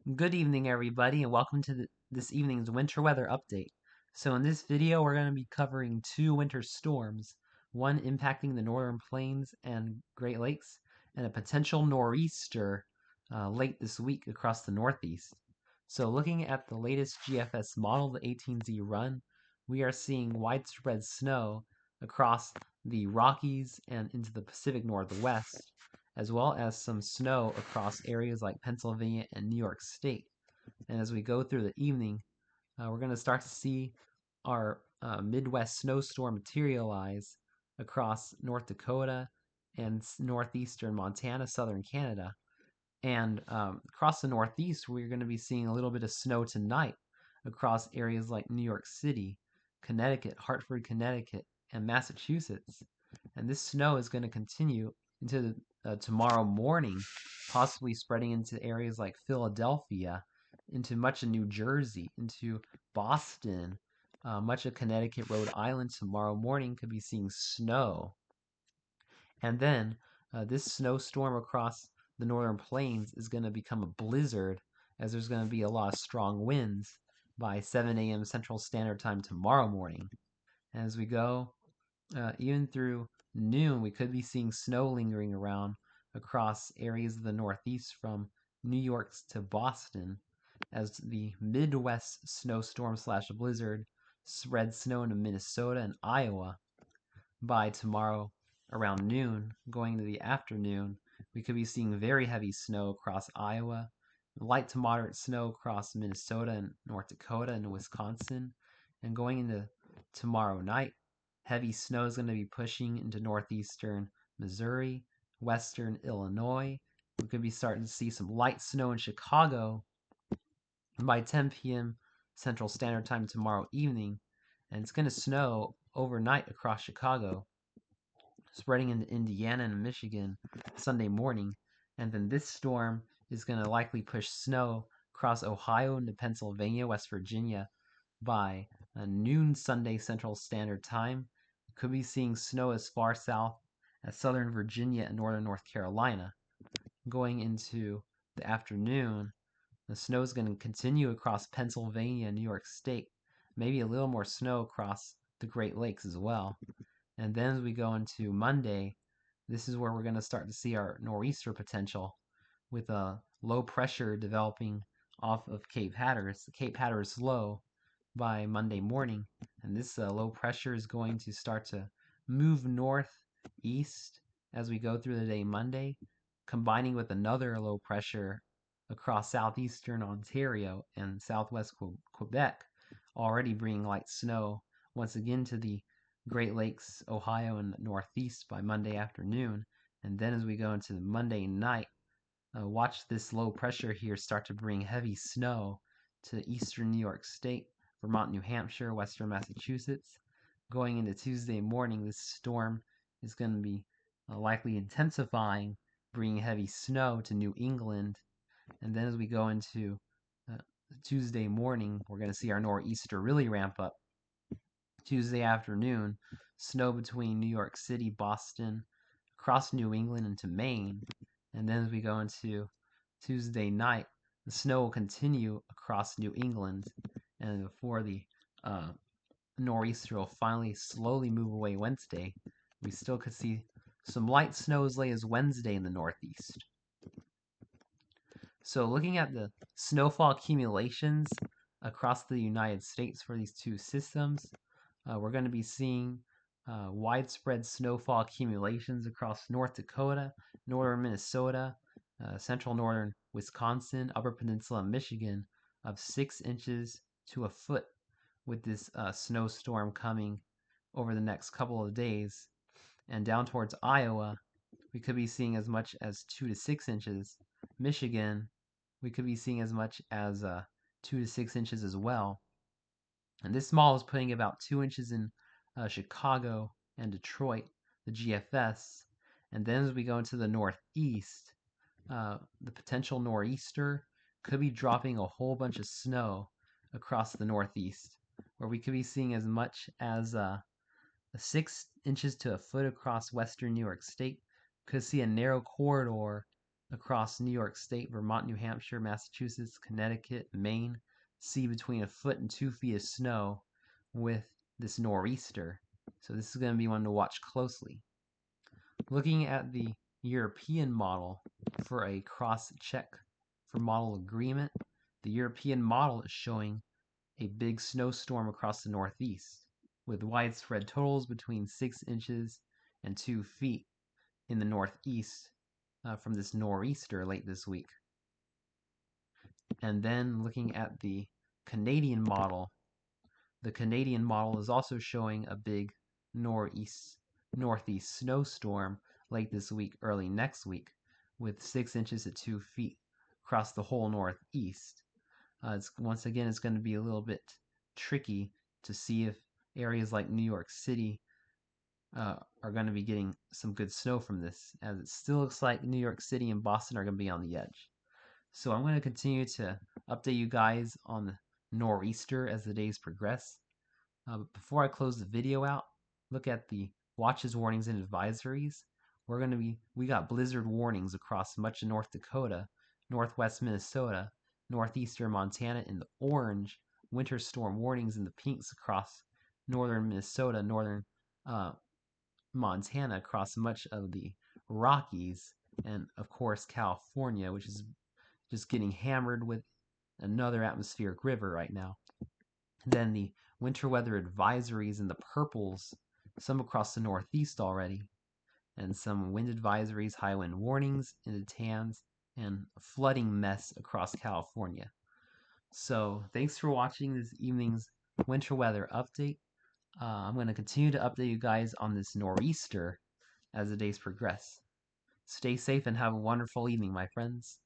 Good evening, everybody, and welcome to this evening's winter weather update. So in this video, we're going to be covering two winter storms, one impacting the northern plains and Great Lakes, and a potential nor'easter late this week across the Northeast. So looking at the latest GFS model, the 18Z run, we are seeing widespread snow across the Rockies and into the Pacific Northwest, as well as some snow across areas like Pennsylvania and New York State. And as we go through the evening, we're going to start to see our Midwest snowstorm materialize across North Dakota and northeastern Montana, southern Canada. And across the Northeast, we're going to be seeing a little bit of snow tonight across areas like New York City, Connecticut, Hartford, Connecticut, and Massachusetts. And this snow is going to continue into tomorrow morning, possibly spreading into areas like Philadelphia, into much of New Jersey, into Boston, much of Connecticut, Rhode Island. Tomorrow morning could be seeing snow. And then this snowstorm across the northern plains is going to become a blizzard as there's going to be a lot of strong winds by 7 a.m. Central Standard Time tomorrow morning. As we go, even through noon, we could be seeing snow lingering around across areas of the Northeast from New York to Boston as the Midwest snowstorm slash blizzard spreads snow into Minnesota and Iowa by tomorrow around noon, going into the afternoon, we could be seeing very heavy snow across Iowa, light to moderate snow across Minnesota and North Dakota and Wisconsin. And going into tomorrow night, heavy snow is going to be pushing into northeastern Missouri, western Illinois. We could be starting to see some light snow in Chicago by 10 p.m. Central Standard Time tomorrow evening. And it's going to snow overnight across Chicago, spreading into Indiana and Michigan Sunday morning. And then this storm is going to likely push snow across Ohio into Pennsylvania, West Virginia by noon Sunday Central Standard Time. Could be seeing snow as far south as southern Virginia and northern North Carolina. Going into the afternoon, the snow is going to continue across Pennsylvania and New York State. Maybe a little more snow across the Great Lakes as well. And then as we go into Monday, this is where we're going to start to see our nor'easter potential with a low pressure developing off of Cape Hatteras. The Cape Hatteras low by Monday morning. And this low pressure is going to start to move northeast as we go through the day Monday, combining with another low pressure across southeastern Ontario and southwest Quebec, already bringing light snow once again to the Great Lakes, Ohio, and Northeast by Monday afternoon. And then as we go into the Monday night, watch this low pressure here start to bring heavy snow to eastern New York State, Vermont, New Hampshire, western Massachusetts. Going into Tuesday morning, this storm is going to be likely intensifying, bringing heavy snow to New England. And then as we go into uh, Tuesday morning, we're going to see our nor'easter really ramp up. Tuesday afternoon, snow between New York City, Boston, across New England into Maine. And then as we go into Tuesday night, the snow will continue across New England. And before the nor'easter will finally slowly move away Wednesday, we still could see some light snow as late as Wednesday in the Northeast. So looking at the snowfall accumulations across the United States for these two systems, we're going to be seeing widespread snowfall accumulations across North Dakota, northern Minnesota, central northern Wisconsin, upper peninsula Michigan of 6 inches to a foot with this snowstorm coming over the next couple of days. And down towards Iowa, we could be seeing as much as 2 to 6 inches. Michigan, we could be seeing as much as 2 to 6 inches as well. And this model is putting about 2 inches in Chicago and Detroit, the GFS. And then as we go into the Northeast, the potential nor'easter could be dropping a whole bunch of snow across the Northeast, where we could be seeing as much as 6 inches to a foot across western New York State. Could see a narrow corridor across New York State, Vermont, New Hampshire, Massachusetts, Connecticut, Maine. See between 1 foot and 2 feet of snow with this nor'easter. So this is going to be one to watch closely. Looking at the European model for a cross-check for model agreement, the European model is showing a big snowstorm across the Northeast, with widespread totals between 6 inches and 2 feet in the Northeast from this nor'easter late this week. And then looking at the Canadian model is also showing a big northeast snowstorm late this week, early next week, with 6 inches to 2 feet across the whole Northeast. Once again, it's going to be a little bit tricky to see if areas like New York City are going to be getting some good snow from this, as it still looks like New York City and Boston are going to be on the edge. So I'm going to continue to update you guys on the nor'easter as the days progress. But before I close the video out, look at the watches, warnings, and advisories. We got blizzard warnings across much of North Dakota, northwest Minnesota, northeastern Montana in the orange, winter storm warnings in the pinks across northern Minnesota, northern Montana, across much of the Rockies, and of course California, which is just getting hammered with another atmospheric river right now. Then the winter weather advisories in the purples, some across the Northeast already, and some wind advisories, high wind warnings in the tans, and a flooding mess across California. So thanks for watching this evening's winter weather update. I'm going to continue to update you guys on this nor'easter as the days progress. Stay safe and have a wonderful evening, my friends.